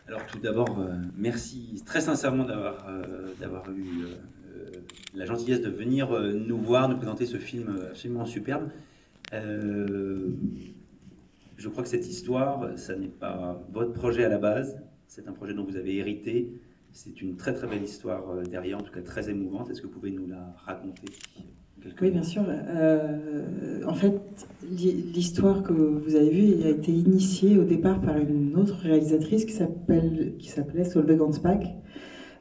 Alors tout d'abord, merci très sincèrement d'avoir eu la gentillesse de venir nous voir, nous présenter ce film absolument superbe. Euh, je crois que cette histoire, ça n'est pas votre projet à la base, c'est un projet dont vous avez hérité. C'est une très très belle histoire derrière, en tout cas très émouvante. Est-ce que vous pouvez nous la raconter en quelques Oui, mots? bien sûr. En fait, l'histoire que vous avez vue a été initiée au départ par une autre réalisatrice qui s'appelait Solveig Hansbach,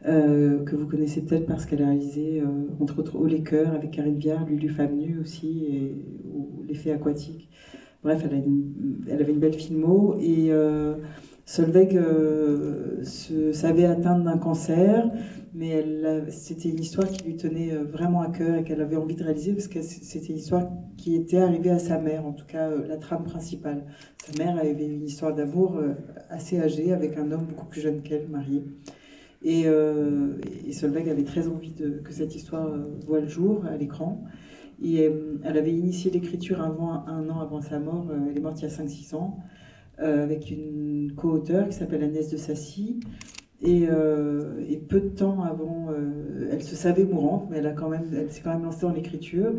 que vous connaissez peut-être parce qu'elle a réalisé, entre autres, Haut les cœurs avec Karine Viard, Lulu Femme nue aussi, ou L'effet aquatique. Bref, elle avait une belle filmo et Solveig se savait atteinte d'un cancer, mais c'était une histoire qui lui tenait vraiment à cœur et qu'elle avait envie de réaliser parce que c'était une histoire qui était arrivée à sa mère, en tout cas la trame principale. Sa mère avait une histoire d'amour assez âgée avec un homme beaucoup plus jeune qu'elle, marié. Et Solveig avait très envie que cette histoire voie le jour à l'écran. Et elle avait initié l'écriture un an avant sa mort. Elle est morte il y a 5-6 ans, avec une co-auteure qui s'appelle Agnès de Sassy. Et peu de temps avant, elle se savait mourante, mais elle s'est quand même lancée dans l'écriture.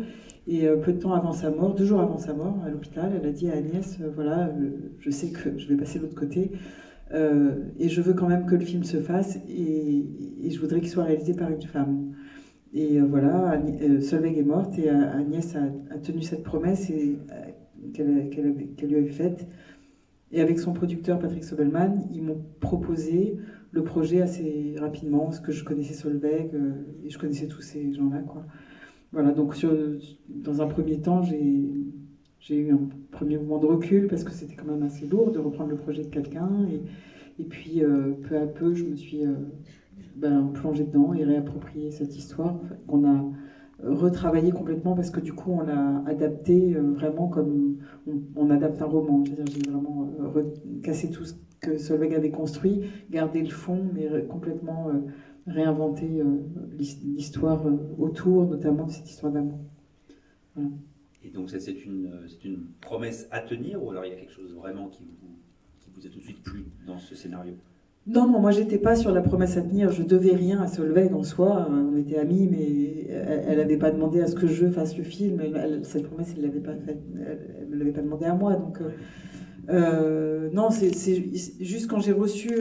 Et peu de temps avant sa mort, 2 jours avant sa mort, à l'hôpital, elle a dit à Agnès, voilà, je sais que je vais passer de l'autre côté, et je veux quand même que le film se fasse, et je voudrais qu'il soit réalisé par une femme. Et voilà, Solveig est morte et Agnès a tenu cette promesse qu'elle lui avait faite. Et avec son producteur Patrick Sobelman, ils m'ont proposé le projet assez rapidement, parce que je connaissais Solveig et je connaissais tous ces gens-là, quoi. Voilà, donc dans un premier temps, j'ai eu un premier moment de recul parce que c'était quand même assez lourd de reprendre le projet de quelqu'un. Et puis peu à peu, je me suis plongée dedans et réapproprié cette histoire qu'on a retravaillé complètement parce que du coup on l'a adapté vraiment comme on adapte un roman. C'est-à-dire j'ai vraiment cassé tout ce que Solveig avait construit, gardé le fond, mais complètement réinventé l'histoire autour, notamment de cette histoire d'amour. Voilà. Et donc c'est une promesse à tenir ou alors il y a quelque chose vraiment qui vous a tout de suite plu dans ce scénario? Non, non, moi j'étais pas sur la promesse à tenir, je devais rien à Solveig en soi, on était amis, mais elle n'avait pas demandé à ce que je fasse le film, cette promesse elle l'avait pas faite, elle me l'avait pas demandé à moi, donc non, c'est juste quand j'ai reçu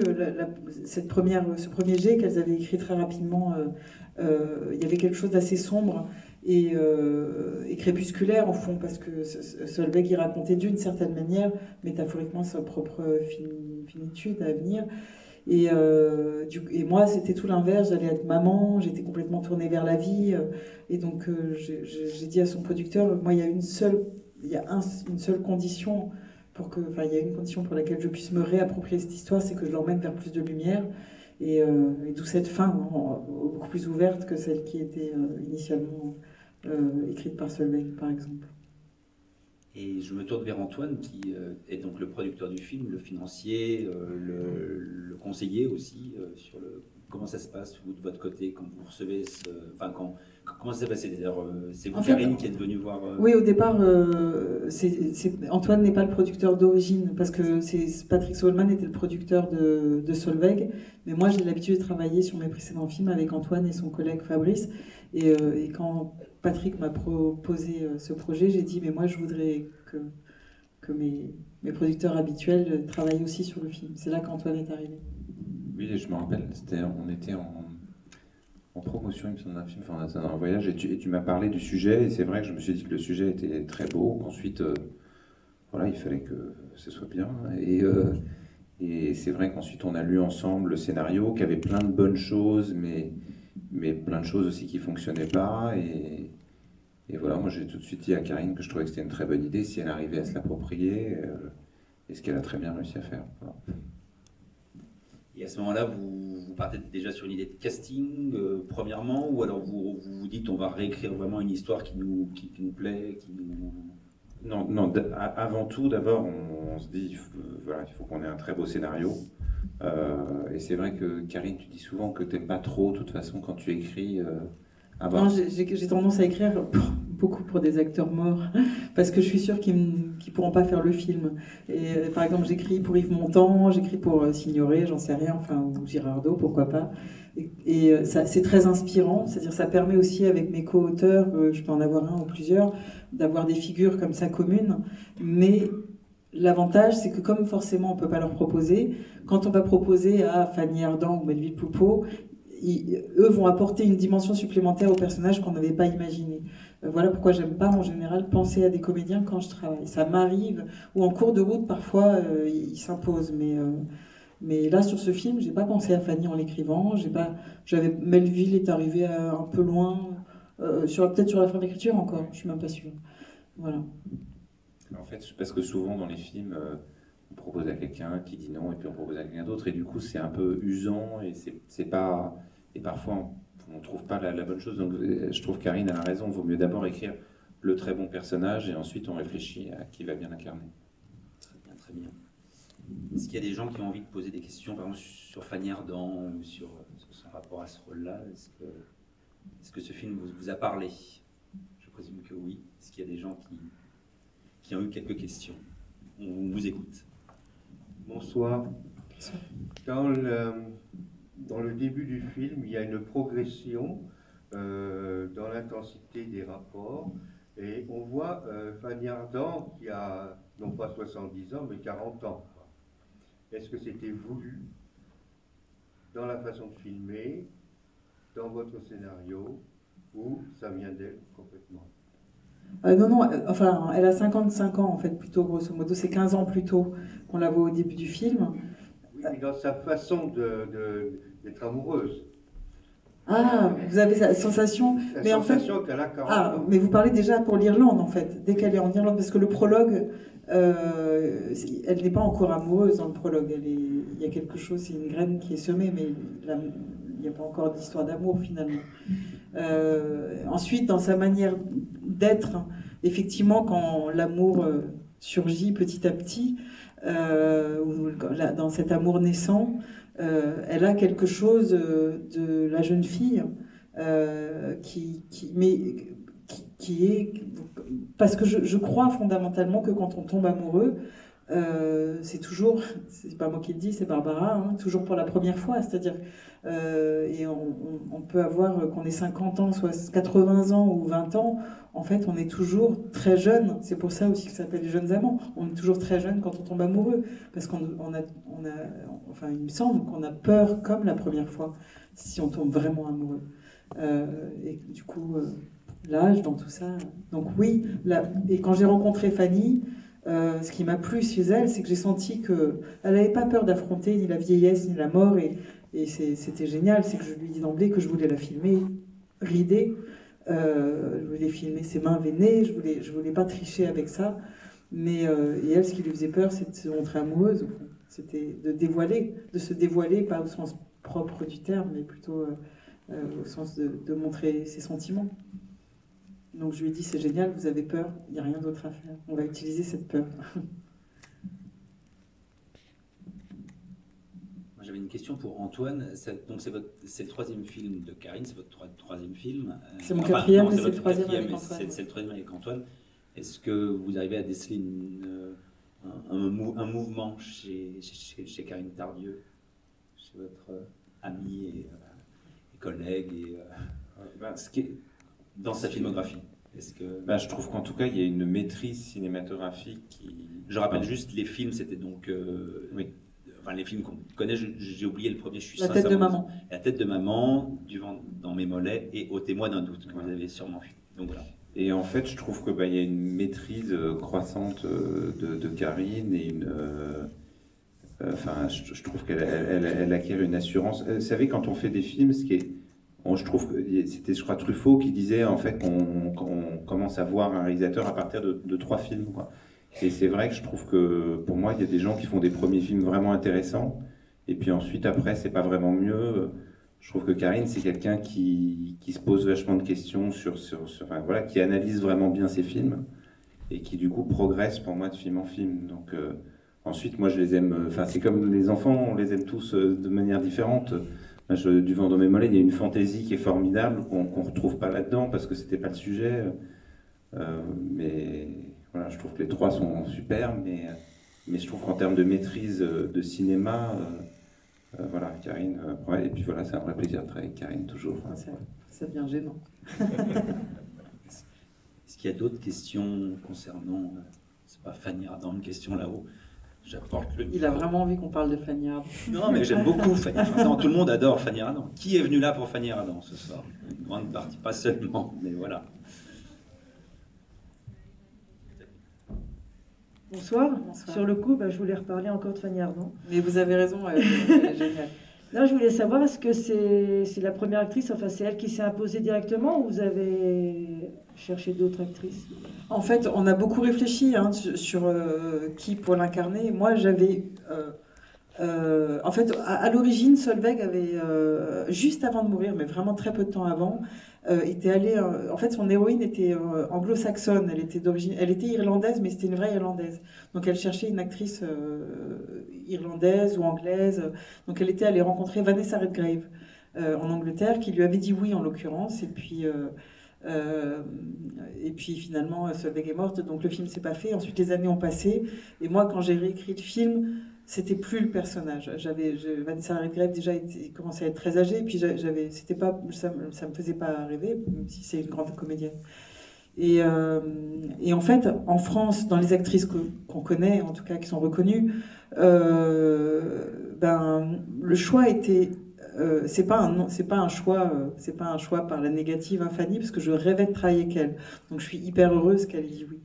ce premier jet qu'elles avaient écrit très rapidement, il y avait quelque chose d'assez sombre et crépusculaire au fond, parce que Solveig y racontait d'une certaine manière, métaphoriquement, sa propre finitude à venir. Et moi, c'était tout l'inverse. J'allais être maman, j'étais complètement tournée vers la vie. Et donc, j'ai dit à son producteur, moi, une seule condition il y a une condition pour laquelle je puisse me réapproprier cette histoire, c'est que je l'emmène vers plus de lumière. Et d'où cette fin beaucoup plus ouverte que celle qui était initialement écrite par Solveig, par exemple. Et je me tourne vers Antoine, qui est donc le producteur du film, le financier, le conseiller aussi sur comment ça se passe vous de votre côté quand vous recevez enfin comment ça s'est passé d'ailleurs c'est vous En fait, Karine qui êtes venue voir oui, au départ, Antoine n'est pas le producteur d'origine, parce que Patrick Soulman était le producteur de Solveig, mais moi j'ai l'habitude de travailler sur mes précédents films avec Antoine et son collègue Fabrice, et quand Patrick m'a proposé ce projet, j'ai dit, mais moi je voudrais que mes producteurs habituels travaillent aussi sur le film. C'est là qu'Antoine est arrivé. Oui, je me rappelle, on était en promotion, il me semble, d'un film, enfin, dans un voyage, et tu m'as parlé du sujet, et c'est vrai que je me suis dit que le sujet était très beau, qu'ensuite, voilà, il fallait que ce soit bien, et c'est vrai qu'ensuite on a lu ensemble le scénario, qui avait plein de bonnes choses, mais plein de choses aussi qui fonctionnaient pas, et voilà, moi j'ai tout de suite dit à Karine que je trouvais que c'était une très bonne idée si elle arrivait à se l'approprier, et ce qu'elle a très bien réussi à faire. Voilà. et à ce moment-là vous partez déjà sur une idée de casting premièrement ou alors vous dites on va réécrire vraiment une histoire qui nous plaît qui nous... Non, non, avant tout, d'abord, on se dit, voilà, il faut qu'on ait un très beau scénario. Et c'est vrai que, Karine, tu dis souvent que tu n'aimes pas trop, de toute façon, quand tu écris, Non, j'ai tendance à écrire beaucoup pour des acteurs morts, parce que je suis sûre qu'ils ne pourront pas faire le film. Et par exemple, j'écris pour Yves Montand, j'écris pour Signoret, j'en sais rien, enfin, ou Girardot, pourquoi pas. C'est très inspirant, c'est-à-dire ça permet aussi avec mes co-auteurs, je peux en avoir un ou plusieurs, d'avoir des figures comme ça communes. Mais l'avantage, c'est que comme forcément on ne peut pas leur proposer, quand on va proposer à Fanny Ardant ou Melville Poupeau, eux vont apporter une dimension supplémentaire au personnage qu'on n'avait pas imaginé. Voilà pourquoi j'aime pas en général penser à des comédiens quand je travaille. Ça m'arrive, ou en cours de route parfois ils s'imposent, mais là sur ce film j'ai pas pensé à Fanny en l'écrivant. Melville est arrivé un peu loin, peut-être sur la fin de l'écriture encore, je suis même pas sûre. Voilà. En fait, parce que souvent dans les films, on propose à quelqu'un qui dit non et puis on propose à quelqu'un d'autre et du coup c'est un peu usant et c'est pas et parfois on trouve pas la bonne chose. Donc je trouve Karine a raison. Il vaut mieux d'abord écrire le très bon personnage et ensuite on réfléchit à qui va bien l'incarner. Très bien, très bien. Est-ce qu'il y a des gens qui ont envie de poser des questions, par exemple sur Fanny Ardant ou sur son rapport à ce rôle-là? Est-ce que ce film vous a parlé? Je présume que oui. Est-ce qu'il y a des gens qui ont eu quelques questions? On vous écoute. Bonsoir. Dans le début du film, il y a une progression dans l'intensité des rapports et on voit Fanny Ardant qui a non pas 70 ans mais 40 ans. Est-ce que c'était voulu dans la façon de filmer, dans votre scénario, ou ça vient d'elle complètement? Non, enfin, elle a 55 ans en fait, plutôt grosso modo, c'est 15 ans plus tôt qu'on la voit au début du film. Oui, mais dans sa façon d'être amoureuse. Ah, vous avez cette sensation, La mais en fait, sensation qu'elle a 40 ans. mais vous parlez déjà pour l'Irlande en fait, dès qu'elle est en Irlande, parce que le prologue, elle n'est pas encore amoureuse dans le prologue, il y a quelque chose, c'est une graine qui est semée, mais il n'y a pas encore d'histoire d'amour finalement. Ensuite, dans sa manière d'être, effectivement, quand l'amour surgit petit à petit, dans cet amour naissant, elle a quelque chose de la jeune fille qui est... Parce que je crois fondamentalement que quand on tombe amoureux, c'est toujours, c'est pas moi qui le dis, c'est Barbara, hein, toujours pour la première fois, c'est-à-dire, et on peut avoir, qu'on ait 50 ans, soit 80 ans ou 20 ans, en fait on est toujours très jeune, c'est pour ça aussi que ça s'appelle les jeunes amants, on est toujours très jeune quand on tombe amoureux, parce enfin il me semble qu'on a peur comme la première fois, si on tombe vraiment amoureux. Et du coup, l'âge dans tout ça, donc oui, et quand j'ai rencontré Fanny, ce qui m'a plu chez elle, c'est que j'ai senti qu'elle n'avait pas peur d'affronter ni la vieillesse ni la mort, et c'était génial. C'est que je lui dis d'emblée que je voulais la filmer ridée, je voulais filmer ses mains veinées, je voulais pas tricher avec ça. Mais et elle, ce qui lui faisait peur, c'est de se montrer amoureuse, au fond. C'était de se dévoiler, pas au sens propre du terme, mais plutôt au sens de montrer ses sentiments. Donc je lui ai dit, c'est génial, vous avez peur, il n'y a rien d'autre à faire. On va utiliser cette peur. Moi, j'avais une question pour Antoine. Donc c'est le troisième film de Karine, c'est votre troisième film. C'est mon quatrième, mais c'est le troisième avec Antoine. C'est le troisième avec Antoine. Est-ce que vous arrivez à déceler un mouvement chez Karine Tardieu, chez votre amie et collègue Ce qui est... dans sa filmographie? Je trouve qu'en tout cas, il y a une maîtrise cinématographique qui... Je rappelle juste, les films, c'était donc... oui. Enfin, les films qu'on connaît, j'ai oublié le premier, je suis La tête de maman. La tête de maman, Du vent dans mes mollets et Ôtez-moi d'un doute, que vous avez sûrement vu. Donc voilà. Et en fait, je trouve qu'il y a une maîtrise croissante de Karine et je trouve qu'elle acquiert une assurance. Vous savez, quand on fait des films, je trouve que c'était, je crois, Truffaut qui disait en fait qu'on commence à voir un réalisateur à partir de 3 films, quoi. Et c'est vrai que je trouve que pour moi, il y a des gens qui font des premiers films vraiment intéressants, et puis ensuite, après, c'est pas vraiment mieux. Je trouve que Karine, c'est quelqu'un qui se pose vachement de questions qui analyse vraiment bien ses films, et qui du coup progresse pour moi de film en film. Donc ensuite, moi, je les aime. C'est comme les enfants, on les aime tous de manière différente. Du vent dans mes mollets, il y a une fantaisie qui est formidable, qu'on ne retrouve pas là-dedans, parce que c'était pas le sujet. Mais voilà, je trouve que les trois sont super, mais je trouve qu'en termes de maîtrise de cinéma, voilà, Karine, ouais, et puis voilà, c'est un vrai plaisir de travailler avec Karine, toujours. Ça devient gênant. Est-ce qu'il y a d'autres questions concernant, c'est pas Fanny Ardant, une question là-haut? J'apporte le micro. Il a vraiment envie qu'on parle de Fanny Ardant. Non, mais j'aime beaucoup Fanny Ardant. Tout le monde adore Fanny Ardant. Qui est venu là pour Fanny Ardant ce soir? Une grande partie, pas seulement, mais voilà. Bonsoir. Bonsoir. Sur le coup, je voulais reparler encore de Fanny Ardant. Mais vous avez raison, elle est géniale. Là, je voulais savoir, est-ce que c'est la première actrice, enfin c'est elle qui s'est imposée directement, ou vous avez cherché d'autres actrices? En fait, on a beaucoup réfléchi sur qui pour l'incarner. Moi, j'avais... en fait, à l'origine, Solveig avait, juste avant de mourir, mais vraiment très peu de temps avant, était allée... en fait, son héroïne était anglo-saxonne. Elle était irlandaise, mais c'était une vraie irlandaise. Donc, elle cherchait une actrice irlandaise ou anglaise. Donc, elle était allée rencontrer Vanessa Redgrave en Angleterre, qui lui avait dit oui, en l'occurrence. Et puis finalement, Solveig est morte, donc le film s'est pas fait. Ensuite, les années ont passé. Et moi, quand j'ai réécrit le film, c'était plus le personnage. Vanessa Redgrave déjà commençait à être très âgée, et puis c'était pas, ça me faisait pas rêver, même si c'est une grande comédienne. Et en fait, en France, dans les actrices qu'on connaît, en tout cas qui sont reconnues, le choix était c'est pas un choix par la négative, Fanny, parce que je rêvais de travailler avec elle. Donc je suis hyper heureuse qu'elle ait dit oui.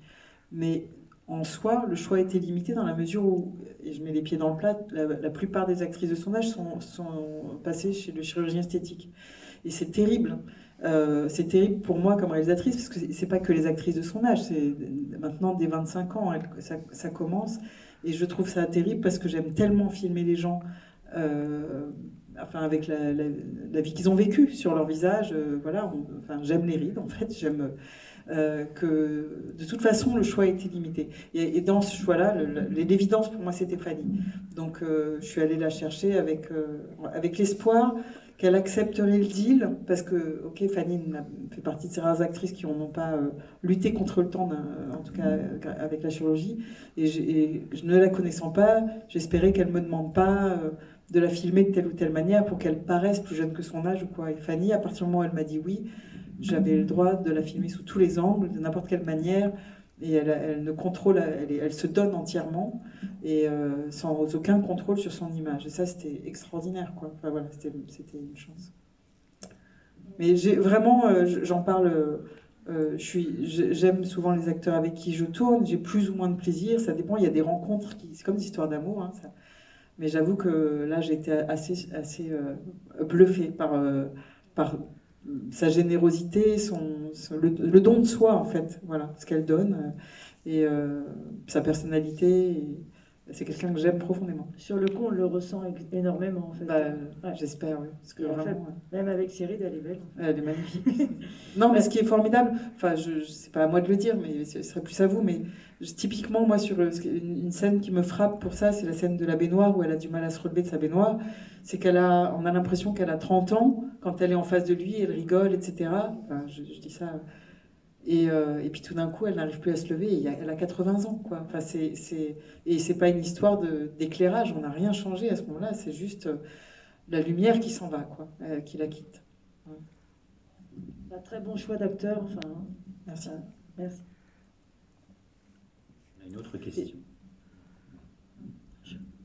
Mais en soi, le choix était limité dans la mesure où, et je mets les pieds dans le plat, la plupart des actrices de son âge sont passées chez le chirurgien esthétique. Et c'est terrible. C'est terrible pour moi comme réalisatrice, parce que c'est pas que les actrices de son âge, c'est maintenant dès 25 ans, ça commence. Et je trouve ça terrible parce que j'aime tellement filmer les gens. Avec la vie qu'ils ont vécue sur leur visage, j'aime les rides en fait, j'aime que de toute façon le choix était limité. Et dans ce choix-là, l'évidence pour moi c'était Fanny. Donc je suis allée la chercher avec l'espoir qu'elle accepterait le deal, parce que Fanny fait partie de ces rares actrices qui n'ont pas lutté contre le temps, en tout cas avec la chirurgie. Et je ne la connaissant pas, j'espérais qu'elle me demande pas de la filmer de telle ou telle manière pour qu'elle paraisse plus jeune que son âge ou quoi. Et Fanny, à partir du moment où elle m'a dit oui, j'avais le droit de la filmer sous tous les angles, de n'importe quelle manière. Et elle ne contrôle, elle se donne entièrement et sans aucun contrôle sur son image. Et ça, c'était extraordinaire, quoi. Enfin voilà, c'était une chance. Mais j'en parle. J'aime souvent les acteurs avec qui je tourne. J'ai plus ou moins de plaisir. Ça dépend. Il y a des rencontres c'est comme des histoires d'amour. Ça. Mais j'avoue que là, j'ai été assez bluffée par sa générosité, le don de soi, en fait. Voilà, ce qu'elle donne. Et sa personnalité. C'est quelqu'un que j'aime profondément. Sur le coup, on le ressent énormément, en fait. Ouais. J'espère, oui. Parce que vraiment, même avec Cyril, elle est belle. Elle est magnifique. Non, mais ce qui est formidable, c'est pas à moi de le dire, mais ce serait plus à vous, mais typiquement, moi, sur une scène qui me frappe pour ça, c'est la scène de la baignoire, où elle a du mal à se relever de sa baignoire. C'est on a l'impression qu'elle a 30 ans, quand elle est en face de lui, elle rigole, etc. Je dis ça... Et puis tout d'un coup, elle n'arrive plus à se lever. Et elle a 80 ans, quoi. Et c'est pas une histoire d'éclairage. On n'a rien changé à ce moment-là. C'est juste la lumière qui s'en va, quoi, qui la quitte. Ouais. Un très bon choix d'acteur. Merci. Merci. Une autre question.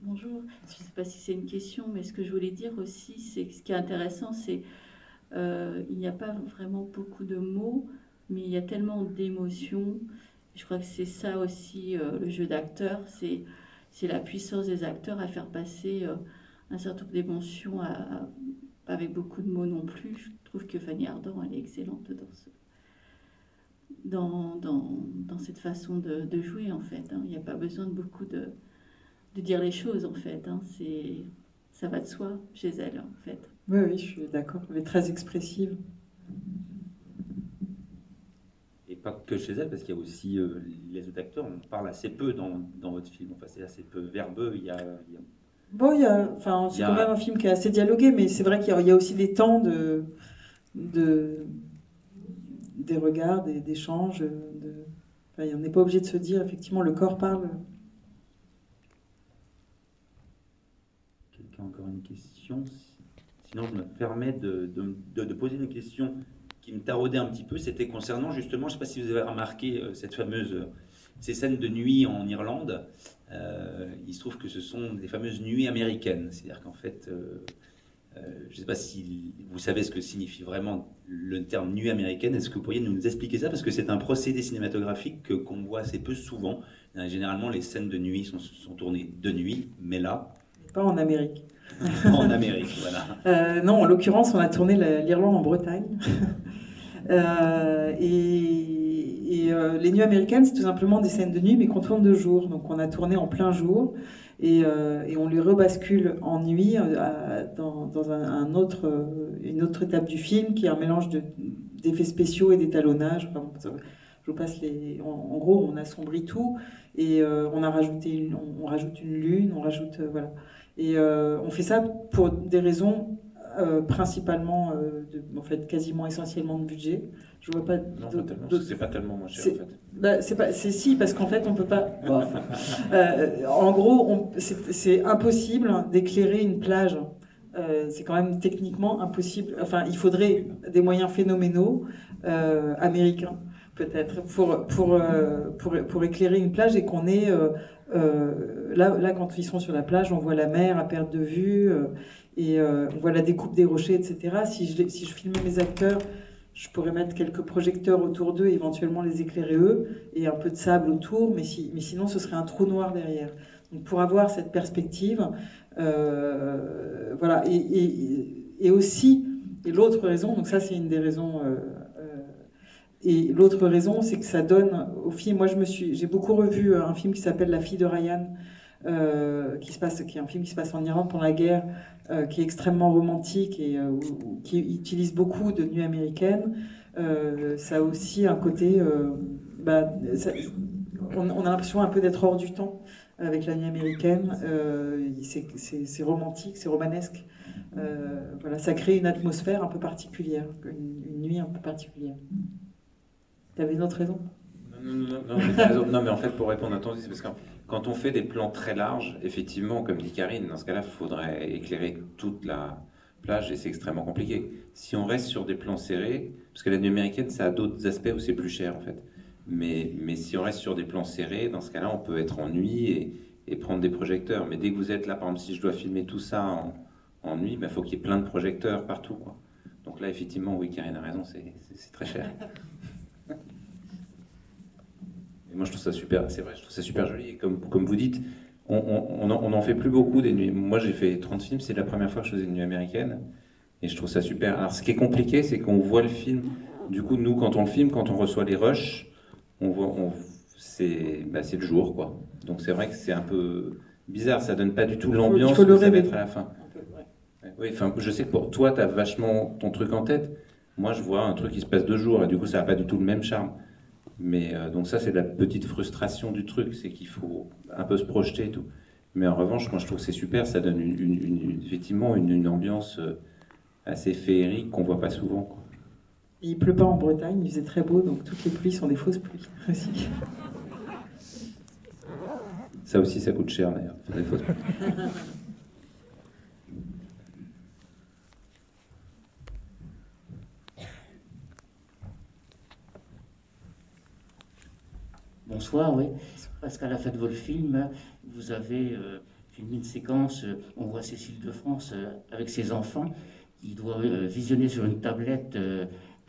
Bonjour. Je ne sais pas si c'est une question, mais ce que je voulais dire aussi, c'est que ce qui est intéressant, c'est il n'y a pas vraiment beaucoup de mots, mais il y a tellement d'émotions. Je crois que c'est ça aussi le jeu d'acteur, c'est la puissance des acteurs à faire passer un certain nombre d'émotions avec beaucoup de mots non plus. Je trouve que Fanny Ardant, elle est excellente dans cette façon de jouer, en fait. Il n'y a pas besoin de beaucoup de dire les choses, en fait. Ça va de soi chez elle, en fait. Oui, je suis d'accord. Elle est très expressive. Pas que chez elle, parce qu'il y a aussi les autres acteurs, on parle assez peu dans votre film, enfin c'est assez peu verbeux, il y a Bon, c'est quand même un film qui est assez dialogué, mais c'est vrai qu'il y a aussi des temps des regards, d'échanges. Enfin, on n'est pas obligé de se dire, effectivement, le corps parle. Quelqu'un a encore une question? Sinon, je me permets de poser une question qui me taraudait un petit peu. C'était concernant justement, je ne sais pas si vous avez remarqué ces scènes de nuit en Irlande. Il se trouve que ce sont des fameuses nuits américaines. C'est-à-dire qu'en fait, je ne sais pas si vous savez ce que signifie vraiment le terme nuit américaine. Est-ce que vous pourriez nous expliquer ça? Parce que c'est un procédé cinématographique qu'on voit assez peu souvent. Généralement, les scènes de nuit sont tournées de nuit, mais là... Pas en Amérique. En Amérique, voilà. Non, en l'occurrence, on a tourné l'Irlande en Bretagne. Les nuits américaines, c'est tout simplement des scènes de nuit, mais qu'on tourne de jour. Donc on a tourné en plein jour et on les rebascule en nuit dans une autre étape du film qui est un mélange d'effets spéciaux et d'étalonnage. Enfin, je vous passe en gros, on assombrit tout et on rajoute une lune, on rajoute voilà. Et on fait ça pour des raisons principalement, en fait, quasiment essentiellement de budget. Je vois pas. Non, pas tellement. C'est pas tellement moins cher en fait. C'est si, parce qu'en fait, on peut pas. Bon, en gros, c'est impossible d'éclairer une plage. C'est quand même techniquement impossible. Enfin, il faudrait des moyens phénoménaux américains, peut-être, pour éclairer une plage et qu'on ait. Là, quand ils sont sur la plage, on voit la mer à perte de vue et on voit la découpe des rochers, etc. Si je filmais mes acteurs, je pourrais mettre quelques projecteurs autour d'eux, éventuellement les éclairer eux, et un peu de sable autour, mais sinon ce serait un trou noir derrière. Donc pour avoir cette perspective, voilà. Et aussi, et l'autre raison, donc ça c'est une des raisons. Et l'autre raison, c'est que ça donne au film. Moi, j'ai beaucoup revu un film qui s'appelle La fille de Ryan, qui est un film qui se passe en Irlande pendant la guerre, qui est extrêmement romantique et qui utilise beaucoup de nuits américaines. Ça a aussi un côté. On a l'impression un peu d'être hors du temps avec la nuit américaine. C'est romantique, c'est romanesque. Voilà, ça crée une atmosphère un peu particulière, une nuit un peu particulière. Tu avais une autre raison? Non, mais en fait, pour répondre à ton dit, c'est parce que quand on fait des plans très larges, effectivement, comme dit Karine, dans ce cas-là, il faudrait éclairer toute la plage et c'est extrêmement compliqué. Si on reste sur des plans serrés, parce que la nuit américaine, ça a d'autres aspects où c'est plus cher, en fait. Mais si on reste sur des plans serrés, dans ce cas-là, on peut être en nuit et prendre des projecteurs. Mais dès que vous êtes là, par exemple, si je dois filmer tout ça en nuit, il faut qu'il y ait plein de projecteurs partout, quoi. Donc là, effectivement, oui, Karine a raison, c'est très cher. Moi, je trouve ça super, c'est vrai, je trouve ça super joli. Et comme vous dites, on n'en fait plus beaucoup des nuits. Moi, j'ai fait 30 films, c'est la première fois que je faisais une nuit américaine. Et je trouve ça super. Alors, ce qui est compliqué, c'est qu'on voit le film. Du coup, nous, quand on le filme, quand on reçoit les rushs, c'est le jour, quoi. Donc, c'est vrai que c'est un peu bizarre. Ça donne pas du tout l'ambiance que ça va être à la fin. Oui, enfin, je sais que pour toi, tu as vachement ton truc en tête. Moi, je vois un truc qui se passe 2 jours et du coup, ça n'a pas du tout le même charme. Mais donc ça, c'est la petite frustration du truc, c'est qu'il faut un peu se projeter et tout. Mais en revanche, moi, je trouve que c'est super, ça donne effectivement une ambiance assez féerique qu'on voit pas souvent, quoi. Il pleut pas en Bretagne, il faisait très beau, donc toutes les pluies sont des fausses pluies aussi. Ça aussi, ça coûte cher d'ailleurs, faire des fausses pluies. Bonsoir, oui. Parce qu'à la fin de votre film, vous avez filmé une séquence, on voit Cécile de France avec ses enfants qui doivent visionner sur une tablette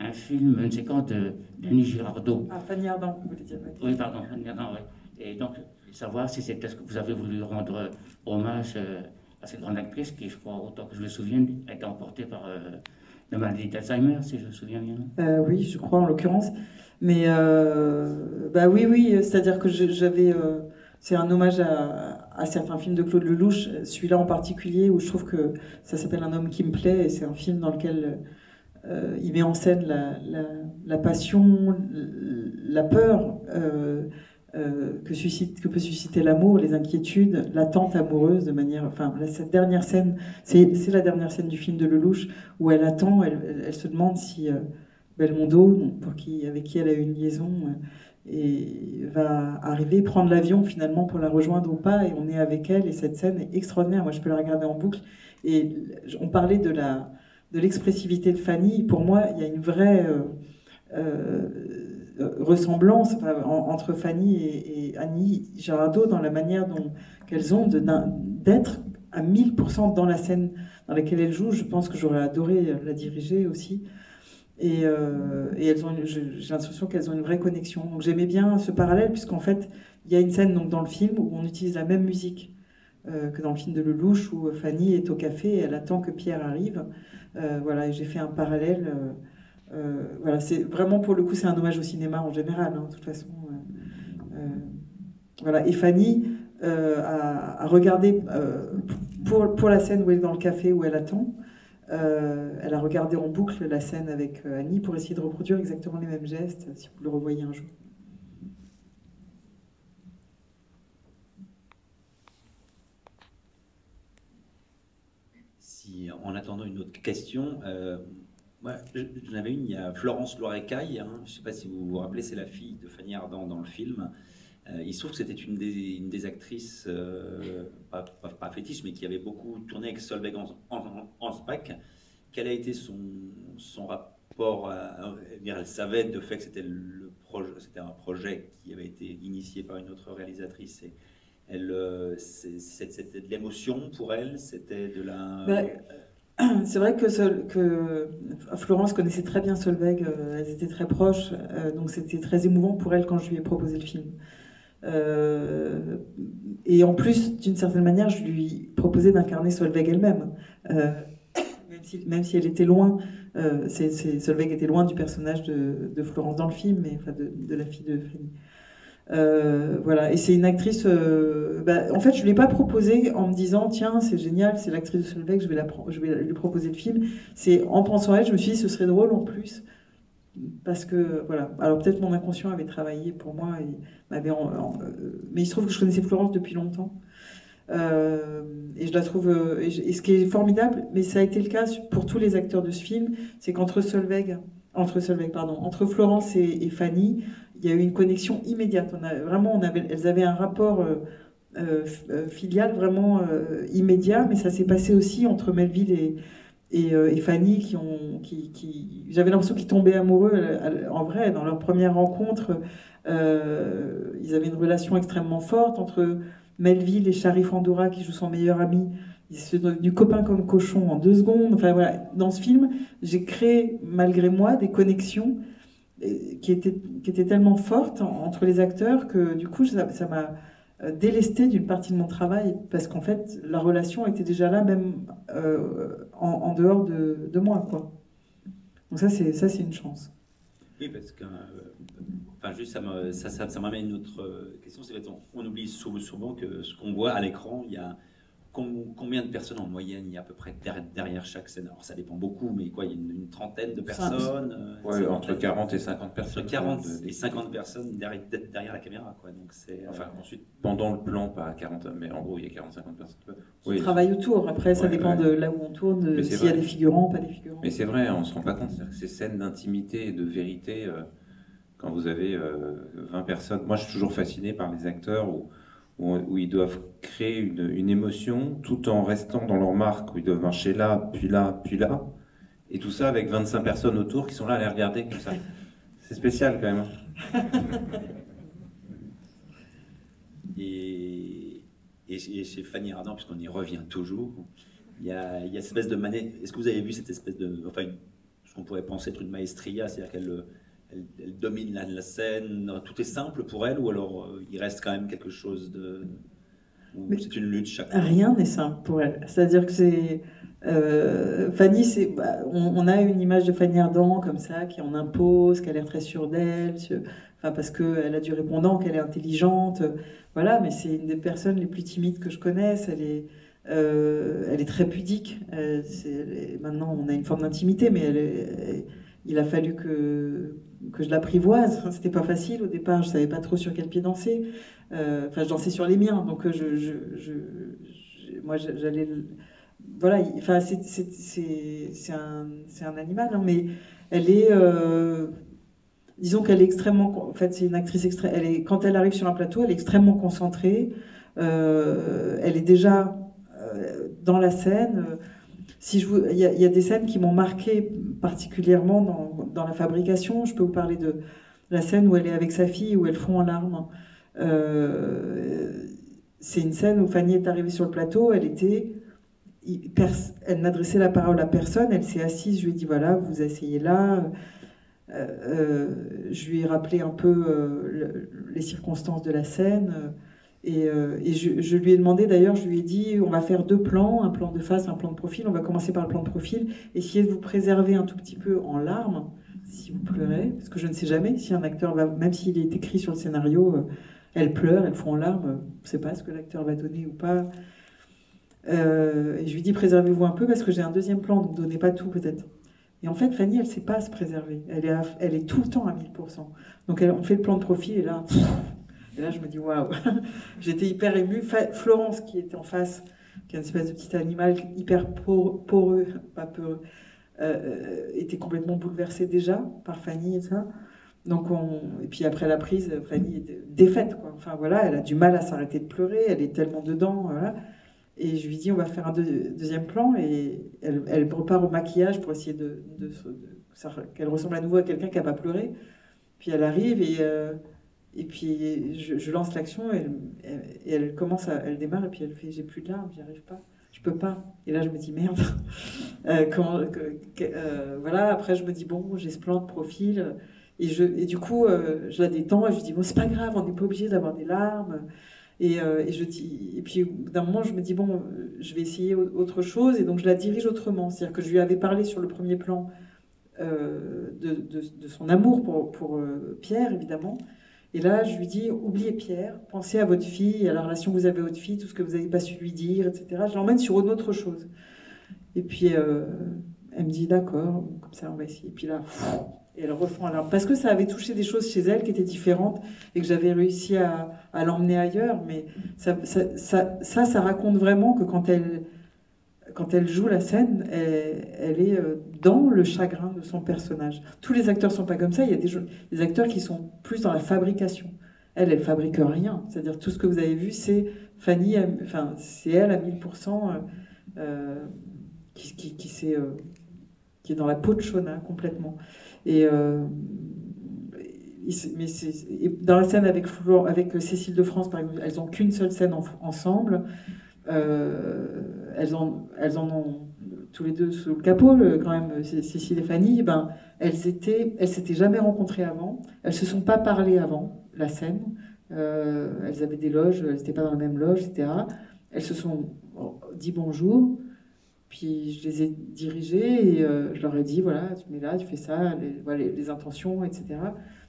un film, une séquence de Denis Girardot. Ah, Fanny Ardant, vous voulez dire? Oui, pardon, Fanny Ardant, oui. Et donc, je voulais savoir si c'est parce que vous avez voulu rendre hommage à cette grande actrice qui, je crois, autant que je me souviens, a été emportée par la maladie d'Alzheimer, si je me souviens bien. Oui, je crois en l'occurrence. Mais oui, c'est-à-dire que j'avais. C'est un hommage à certains films de Claude Lelouch, celui-là en particulier, où je trouve que ça s'appelle Un homme qui me plaît, et c'est un film dans lequel il met en scène la passion, la peur que peut susciter l'amour, les inquiétudes, l'attente amoureuse de manière... Enfin, cette dernière scène, c'est la dernière scène du film de Lelouch, où elle attend, elle se demande si Belmondo, donc avec qui elle a eu une liaison, et va arriver, prendre l'avion finalement pour la rejoindre ou pas, et on est avec elle, et cette scène est extraordinaire. Moi, je peux la regarder en boucle. Et on parlait de l'expressivité de Fanny. Pour moi, il y a une vraie ressemblance entre Fanny et Annie Girardot dans la manière qu'elles ont d'être à 1000% dans la scène dans laquelle elles jouent. Je pense que j'aurais adoré la diriger aussi. Et j'ai l'impression qu'elles ont une vraie connexion. Donc j'aimais bien ce parallèle, puisqu'en fait, il y a une scène donc, dans le film où on utilise la même musique que dans le film de Lelouch, où Fanny est au café et elle attend que Pierre arrive. Voilà, et j'ai fait un parallèle. Voilà, c'est vraiment, pour le coup, c'est un hommage au cinéma en général, hein, de toute façon. Voilà, et Fanny a regardé, pour la scène où elle est dans le café, où elle attend, elle a regardé en boucle la scène avec Annie pour essayer de reproduire exactement les mêmes gestes, si vous le revoyez un jour. Si, en attendant une autre question, moi, j'en avais une, il y a Florence Loirecaille, hein, je ne sais pas si vous vous rappelez, c'est la fille de Fanny Ardant dans le film. Il se trouve que c'était une des actrices, pas fétiche, mais qui avait beaucoup tourné avec Solveig Hansbach. Quel a été son rapport elle savait de fait que c'était un projet qui avait été initié par une autre réalisatrice. Et c'était de l'émotion pour elle, c'était de la... C'est vrai que Florence connaissait très bien Solveig, elles étaient très proches, donc c'était très émouvant pour elle quand je lui ai proposé le film. Et en plus, d'une certaine manière, je lui proposais d'incarner Solveig elle-même, même si elle était loin. Solveig était loin du personnage de Florence dans le film, mais enfin de la fille de Fanny. Voilà, et c'est une actrice. En fait, je ne l'ai pas proposée en me disant tiens, c'est génial, c'est l'actrice de Solveig, je vais lui proposer le film. C'est en pensant à elle, je me suis dit ce serait drôle en plus. Parce que, voilà, alors peut-être mon inconscient avait travaillé pour moi, et mais il se trouve que je connaissais Florence depuis longtemps. Et je la trouve. Et ce qui est formidable, mais ça a été le cas pour tous les acteurs de ce film, c'est qu'entre Florence et Fanny, il y a eu une connexion immédiate. Elles avaient un rapport filial vraiment immédiat, mais ça s'est passé aussi entre Melville et Fanny, j'avais l'impression qu'ils tombaient amoureux en vrai dans leur première rencontre. Ils avaient une relation extrêmement forte entre Melville et Sharif Andoura, qui joue son meilleur ami. Ils sont devenus copains comme cochons en 2 secondes. Enfin voilà, dans ce film, j'ai créé malgré moi des connexions qui étaient tellement fortes entre les acteurs que du coup ça m'a délesté d'une partie de mon travail, parce qu'en fait la relation était déjà là même en dehors de moi, quoi. Donc ça c'est une chance. Oui, parce que enfin, juste ça m'amène à une autre question. C'est on oublie souvent que ce qu'on voit à l'écran, il y a combien de personnes en moyenne il y a à peu près derrière chaque scène? Alors ça dépend beaucoup, mais quoi, il y a une trentaine de personnes, ouais, entre 40 et 50 personnes. Entre 40 et 50 personnes derrière la caméra, quoi. Donc enfin, ensuite, pendant le plan, pas 40, mais en gros, il y a 40-50 personnes. Oui, qui travaillent autour. Après, ça dépend de là où on tourne, s'il y a des figurants, pas des figurants. Mais c'est vrai, on ne se rend pas compte. C'est-à-dire que ces scènes d'intimité et de vérité, quand vous avez 20 personnes... Moi, je suis toujours fasciné par les acteurs où ils doivent créer une émotion tout en restant dans leur marque, où ils doivent marcher là, puis là, puis là. Et tout ça avec 25 personnes autour qui sont là à les regarder comme ça. C'est spécial quand même. Et chez Fanny Ardant, puisqu'on y revient toujours, il y a cette espèce de Est-ce que vous avez vu cette espèce de... Enfin, ce qu'on pourrait penser être une maestria, c'est-à-dire qu'elle domine la scène, tout est simple pour elle, ou alors il reste quand même quelque chose de... C'est une lutte chaque fois? Rien n'est simple pour elle. C'est-à-dire que c'est... Fanny, on a une image de Fanny Ardant comme ça, qui en impose, qui a l'air très sûre d'elle, enfin, parce qu'elle a du répondant, qu'elle est intelligente, voilà, mais c'est une des personnes les plus timides que je connaisse. Elle est très pudique. Maintenant, on a une forme d'intimité, mais il a fallu que je l'apprivoise. Enfin, c'était pas facile au départ, je savais pas trop sur quel pied danser. Enfin, je dansais sur les miens, donc moi j'allais. Voilà, enfin, c'est un animal, hein, mais elle est. Disons qu'elle est extrêmement. En fait, c'est une actrice quand elle arrive sur un plateau, elle est extrêmement concentrée. Elle est déjà dans la scène. Il y a des scènes qui m'ont marqué particulièrement dans la fabrication. Je peux vous parler de la scène où elle est avec sa fille, où elle fond en larmes. C'est une scène où Fanny est arrivée sur le plateau, elle n'adressait la parole à personne, elle s'est assise, je lui ai dit voilà, vous asseyez là. Je lui ai rappelé un peu les circonstances de la scène. Et je lui ai demandé, d'ailleurs, je lui ai dit, on va faire 2 plans, un plan de face, un plan de profil. On va commencer par le plan de profil. Essayez de vous préserver un tout petit peu en larmes, si vous pleurez, parce que je ne sais jamais si un acteur va, même s'il est écrit sur le scénario, elle pleure, elle fond en larmes, on ne sait pas ce que l'acteur va donner ou pas. Et je lui dis, préservez-vous un peu, parce que j'ai un 2e plan, donc donnez pas tout peut-être. Et en fait, Fanny, elle ne sait pas se préserver. Elle est tout le temps à 1000%. Donc on fait le plan de profil, et là... Et là, je me dis, waouh, j'étais hyper émue. Florence, qui était en face, qui est une espèce de petit animal hyper poreux, pas peureux, était complètement bouleversée déjà par Fanny et ça. Donc et puis après la prise, Fanny était défaite, quoi. Enfin voilà, elle a du mal à s'arrêter de pleurer, elle est tellement dedans, voilà. Et je lui dis, on va faire un 2e plan, et elle repart au maquillage pour essayer qu'elle ressemble à nouveau à quelqu'un qui n'a pas pleuré. Puis elle arrive et puis je lance l'action et elle démarre et puis elle fait j'ai plus de larmes, j'y arrive pas, je peux pas. Et là je me dis merde. Voilà, après je me dis bon, j'ai ce plan de profil et du coup je la détends et je dis bon c'est pas grave, on n'est pas obligé d'avoir des larmes. Et puis d'un moment je me dis bon je vais essayer autre chose et donc je la dirige autrement. C'est-à-dire que je lui avais parlé sur le premier plan de son amour pour Pierre évidemment. Et là, je lui dis, oubliez Pierre, pensez à votre fille, à la relation que vous avez avec votre fille, tout ce que vous n'avez pas su lui dire, etc. Je l'emmène sur une autre chose. Et puis, elle me dit, d'accord, comme ça, on va essayer. Et puis là, et elle refond en larmes. Parce que ça avait touché des choses chez elle qui étaient différentes et que j'avais réussi à l'emmener ailleurs. Mais ça raconte vraiment que quand elle joue la scène, elle est dans le chagrin de son personnage. Tous les acteurs ne sont pas comme ça. Il y a des acteurs qui sont plus dans la fabrication. Elle fabrique rien. C'est-à-dire tout ce que vous avez vu, c'est Fanny, c'est elle à 1000% qui est dans la peau de Shona complètement. Et dans la scène avec Cécile de France, par exemple, elles n'ont qu'une seule scène ensemble. Elles en ont tous les deux sous le capot, quand même, Cécile et Fanny. Ben, elles s'étaient jamais rencontrées avant. Elles se sont pas parlées avant la scène. Elles avaient des loges, elles n'étaient pas dans la même loge, etc. Elles se sont dit bonjour. Puis je les ai dirigées et je leur ai dit voilà, tu mets là, tu fais ça, les intentions, etc.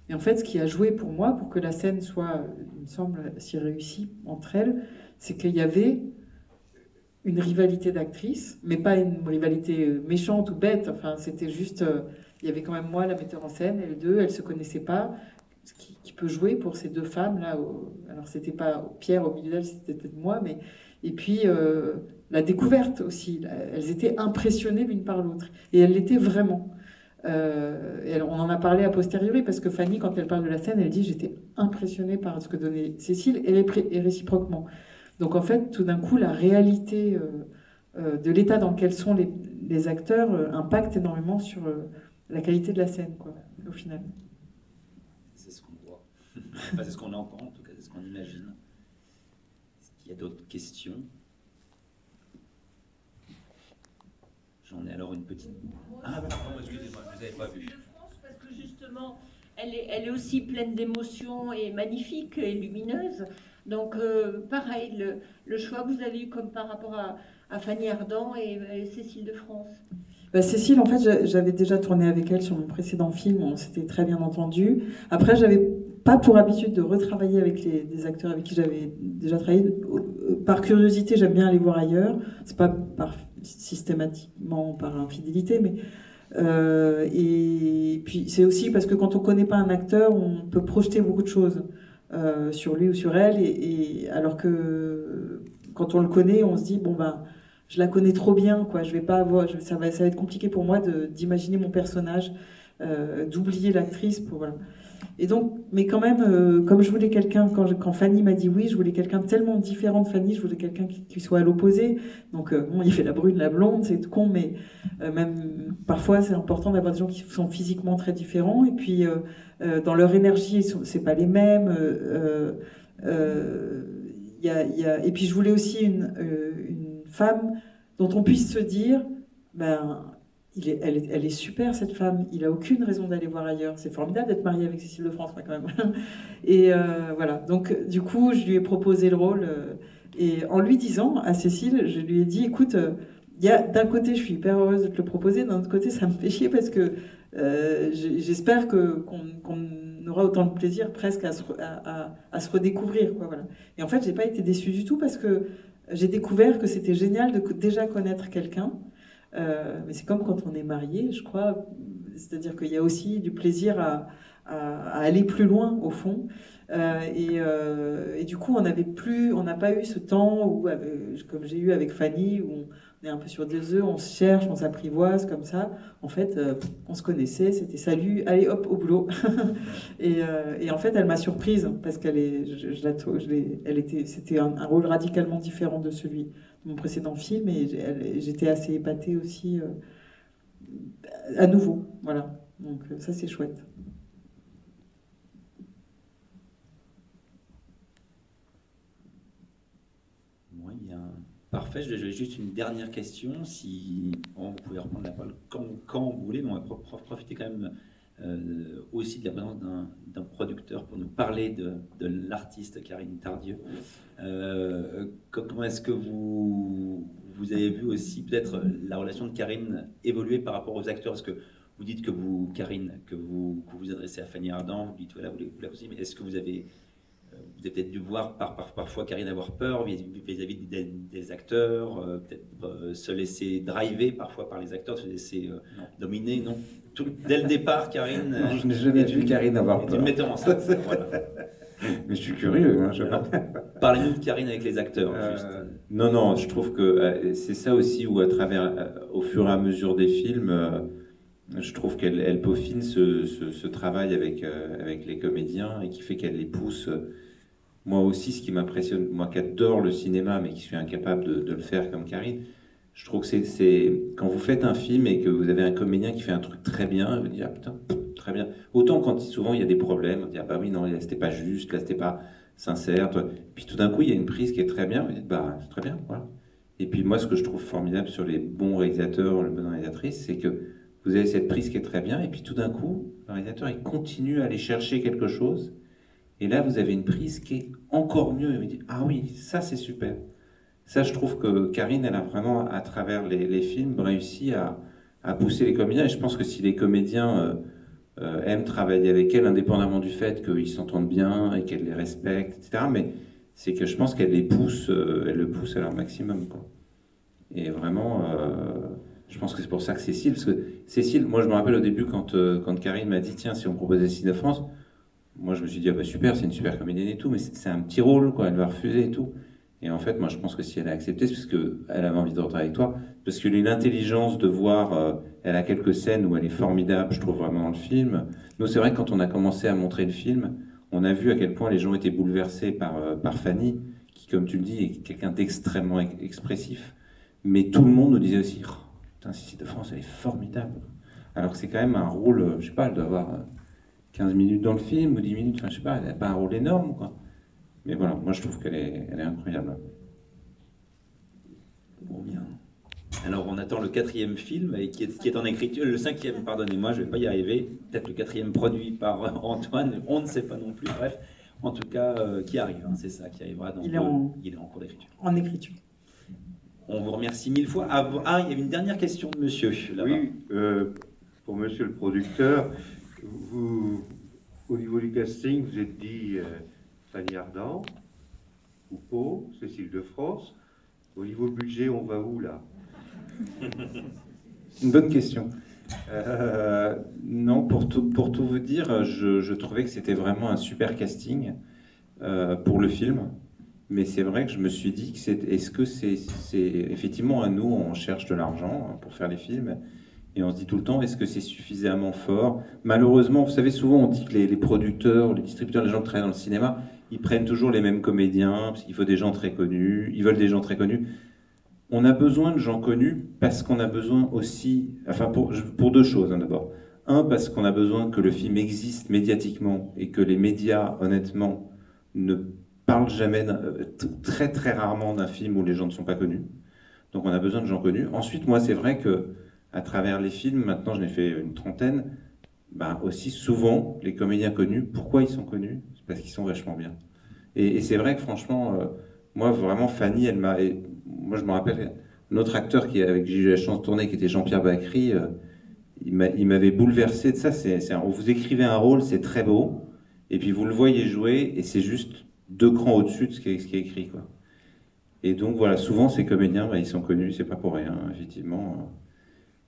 Et en fait, ce qui a joué pour moi, pour que la scène soit, il me semble, si réussie entre elles, c'est qu'il y avait une rivalité d'actrices, mais pas une rivalité méchante ou bête. Enfin, c'était juste, il y avait quand même moi, la metteur en scène, et les deux, elles se connaissaient pas. Ce qui peut jouer pour ces 2 femmes là. Alors c'était pas Pierre au milieu d'elles, c'était peut-être moi, mais et puis la découverte aussi. Elles étaient impressionnées l'une par l'autre, et elles l'étaient vraiment. Et on en a parlé a posteriori parce que Fanny, quand elle parle de la scène, elle dit j'étais impressionnée par ce que donnait Cécile et réciproquement. Donc en fait, tout d'un coup, la réalité de l'état dans lequel sont les acteurs impacte énormément sur la qualité de la scène, quoi, au final. C'est ce qu'on voit. Enfin, c'est ce qu'on entend, en tout cas, c'est ce qu'on imagine. Est-ce qu'il y a d'autres questions? J'en ai alors une petite... Ah, pardon, excusez-moi, je ne vous avais pas vu. De France, parce que justement, elle est aussi pleine d'émotions et magnifique et lumineuse. Donc, pareil, le choix que vous avez eu comme par rapport à Fanny Ardant et Cécile de France. Cécile, en fait, j'avais déjà tourné avec elle sur mon précédent film, on s'était très bien entendu. Après, j'avais pas pour habitude de retravailler avec des acteurs avec qui j'avais déjà travaillé. Par curiosité, j'aime bien aller voir ailleurs. C'est pas systématiquement par infidélité, mais Et puis c'est aussi parce que quand on connaît pas un acteur, on peut projeter beaucoup de choses sur lui ou sur elle, alors que quand on le connaît, on se dit bon ben je la connais trop bien, quoi. Je vais pas avoir, ça va être compliqué pour moi d'imaginer mon personnage, d'oublier l'actrice pour voilà. Et donc, mais quand même, comme je voulais quelqu'un, quand Fanny m'a dit oui, je voulais quelqu'un tellement différent de Fanny, je voulais quelqu'un qui soit à l'opposé. Donc, bon, il y avait la brune, la blonde, c'est con, mais même parfois, c'est important d'avoir des gens qui sont physiquement très différents. Et puis, dans leur énergie, c'est pas les mêmes. Et puis, je voulais aussi une femme dont on puisse se dire, ben, elle est super cette femme, il a aucune raison d'aller voir ailleurs. C'est formidable d'être mariée avec Cécile de France, quand même. Et voilà, donc du coup, je lui ai proposé le rôle. Et en lui disant à Cécile, je lui ai dit, écoute, d'un côté, je suis hyper heureuse de te le proposer, d'un autre côté, ça me fait chier parce que j'espère qu'on aura autant de plaisir presque à se redécouvrir, quoi, voilà. Et en fait, j'ai pas été déçue du tout parce que j'ai découvert que c'était génial de déjà connaître quelqu'un. Mais c'est comme quand on est marié, je crois. C'est-à-dire qu'il y a aussi du plaisir à aller plus loin, au fond. Et du coup, on n'a pas eu ce temps où, comme j'ai eu avec Fanny, où on est un peu sur des œufs, on se cherche, on s'apprivoise comme ça. En fait, on se connaissait, c'était salut, allez hop, au boulot. Et en fait, elle m'a surprise parce c'était un rôle radicalement différent de celui de mon précédent film, et j'étais assez épatée aussi à nouveau. Voilà, donc ça c'est chouette. Bon, eh bien, parfait. J'avais juste une dernière question. Si vous pouvez reprendre la parole quand vous voulez, mais on va profiter quand même aussi de la présence d'un producteur pour nous parler de l'artiste Karine Tardieu. Comment est-ce que vous avez vu aussi peut-être la relation de Karine évoluer par rapport aux acteurs? Parce que vous dites que vous, Karine, que vous adressez à Fanny Ardant, vous dites voilà, vous la aussi, mais est-ce que vous avez peut-être dû voir parfois Karine avoir peur vis-à-vis des acteurs, peut-être se laisser driver parfois par les acteurs, se laisser dominer, non? Dès le départ, Karine... Non, je n'ai jamais vu Karine avoir peur. Tu me mettais en scène, voilà. Mais je suis curieux. Hein, Parlez-nous de Karine avec les acteurs, juste. Non, je trouve que c'est ça aussi où, à travers, au fur et à mesure des films, je trouve qu'elle peaufine ce travail avec les comédiens et qui fait qu'elle les pousse. Moi aussi, ce qui m'impressionne, moi qui adore le cinéma, mais qui suis incapable de le faire comme Karine, je trouve que c'est quand vous faites un film et que vous avez un comédien qui fait un truc très bien, vous dites ah putain, très bien. Autant quand souvent il y a des problèmes, on dit ah bah oui non, là c'était pas juste, là c'était pas sincère. Puis tout d'un coup il y a une prise qui est très bien, vous dites bah c'est très bien, voilà. Et puis moi ce que je trouve formidable sur les bons réalisateurs, les bonnes réalisatrices, c'est que vous avez cette prise qui est très bien, et puis tout d'un coup le réalisateur il continue à aller chercher quelque chose, et là vous avez une prise qui est encore mieux. Et vous dites ah oui ça c'est super. Ça, je trouve que Karine, elle a vraiment, à travers les films, réussi à pousser les comédiens. Et je pense que si les comédiens aiment travailler avec elle, indépendamment du fait qu'ils s'entendent bien et qu'elle les respecte, etc., mais c'est que je pense qu'elle les pousse, elle le pousse à leur maximum, quoi. Et vraiment, je pense que c'est pour ça que Cécile, parce que Cécile, moi je me rappelle au début quand Karine m'a dit, tiens, si on proposait Cécile de France, moi je me suis dit, ah bah super, c'est une super comédienne et tout, mais c'est un petit rôle, quoi, elle va refuser et tout. Et en fait, moi, je pense que si elle a accepté, c'est parce qu'elle avait envie de retravailler avec toi, parce que l'intelligence de voir, elle a quelques scènes où elle est formidable, je trouve vraiment dans le film. Nous, c'est vrai que quand on a commencé à montrer le film, on a vu à quel point les gens étaient bouleversés par Fanny, qui, comme tu le dis, est quelqu'un d'extrêmement expressif. Mais tout le monde nous disait aussi, oh, putain, Cécile de France, elle est formidable. Alors que c'est quand même un rôle, je sais pas, elle doit avoir 15 minutes dans le film, ou 10 minutes, enfin, je sais pas, elle n'a pas un rôle énorme, quoi. Mais voilà, moi je trouve qu'elle est incroyable. Bon, bien. Alors on attend le 4e film qui est en écriture, le 5e, pardonnez-moi, je ne vais pas y arriver. Peut-être le 4e produit par Antoine, on ne sait pas non plus. Bref, en tout cas, qui arrive, hein, c'est ça, qui arrivera. Il est en cours d'écriture. En écriture. On vous remercie 1000 fois. Ah, il y avait une dernière question de monsieur, là-bas. Oui, pour monsieur le producteur, vous, au niveau du casting, vous êtes dit... Fanny Ardant, Coupeau, Cécile de France. Au niveau budget, on va où là? Une bonne question. Non, pour tout vous dire, je trouvais que c'était vraiment un super casting pour le film. Mais c'est vrai que je me suis dit que est-ce que c'est effectivement, à nous, on cherche de l'argent pour faire les films, et on se dit tout le temps, est-ce que c'est suffisamment fort? Malheureusement, vous savez, souvent on dit que les producteurs, les distributeurs, les gens qui travaillent dans le cinéma, ils prennent toujours les mêmes comédiens, parce qu'il faut des gens très connus, ils veulent des gens très connus. On a besoin de gens connus parce qu'on a besoin aussi, enfin pour deux choses, hein, d'abord. Un, parce qu'on a besoin que le film existe médiatiquement et que les médias, honnêtement, ne parlent jamais, très très rarement d'un film où les gens ne sont pas connus. Donc on a besoin de gens connus. Ensuite, moi, c'est vrai que à travers les films, maintenant j'en ai fait une trentaine, bah, aussi souvent, les comédiens connus, pourquoi ils sont connus? C'est parce qu'ils sont vachement bien. Et c'est vrai que franchement, moi vraiment, Fanny, moi je me rappelle, notre acteur avec qui j'ai eu la chance de tourner, qui était Jean-Pierre Bacry, il m'avait bouleversé de ça. Vous écrivez un rôle, c'est très beau, et puis vous le voyez jouer, et c'est juste 2 crans au-dessus de ce qui est écrit, quoi. Et donc voilà, souvent ces comédiens, bah, ils sont connus, c'est pas pour rien, effectivement.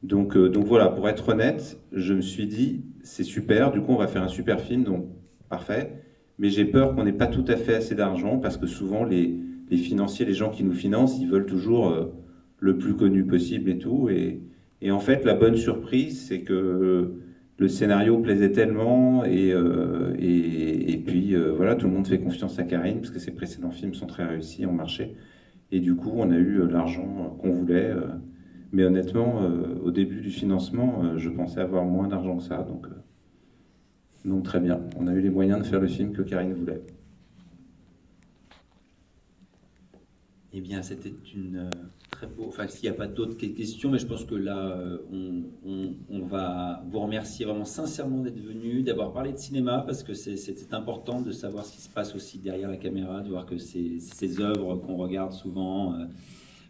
Donc voilà, pour être honnête, je me suis dit, c'est super, du coup on va faire un super film, donc parfait, mais j'ai peur qu'on n'ait pas tout à fait assez d'argent, parce que souvent les financiers, les gens qui nous financent, ils veulent toujours le plus connu possible et tout, et en fait la bonne surprise, c'est que le scénario plaisait tellement, et puis voilà, tout le monde fait confiance à Karine, parce que ses précédents films sont très réussis, ont marché, et du coup on a eu l'argent qu'on voulait. Mais honnêtement, au début du financement, je pensais avoir moins d'argent que ça. Donc très bien, on a eu les moyens de faire le film que Karine voulait. Eh bien, c'était une très beau... Enfin, s'il n'y a pas d'autres questions, mais je pense que là, on va vous remercier vraiment sincèrement d'être venu, d'avoir parlé de cinéma, parce que c'était important de savoir ce qui se passe aussi derrière la caméra, de voir que ces œuvres qu'on regarde souvent...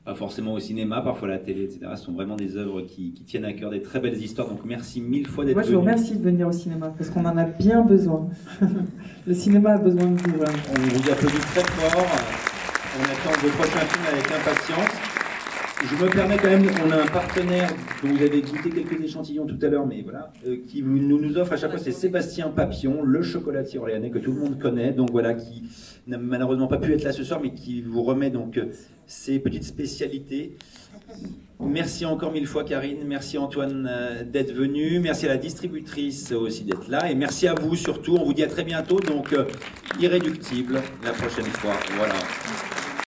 pas forcément au cinéma, parfois à la télé, etc. Ce sont vraiment des œuvres qui tiennent à cœur, des très belles histoires. Donc merci 1000 fois d'être venu. Moi, je vous remercie de venir au cinéma, parce qu'on en a bien besoin. Le cinéma a besoin de vous. Vraiment. On vous applaudit très fort. On attend vos prochains films avec impatience. Je me permets quand même, on a un partenaire dont vous avez goûté quelques échantillons tout à l'heure, mais voilà, qui nous offre à chaque fois, c'est Sébastien Papillon, le chocolatier orléanais que tout le monde connaît, donc voilà, qui n'a malheureusement pas pu être là ce soir, mais qui vous remet donc ses petites spécialités. Merci encore 1000 fois Karine, merci Antoine d'être venu, merci à la distributrice aussi d'être là, et merci à vous surtout, on vous dit à très bientôt, donc Irréductible la prochaine fois, voilà.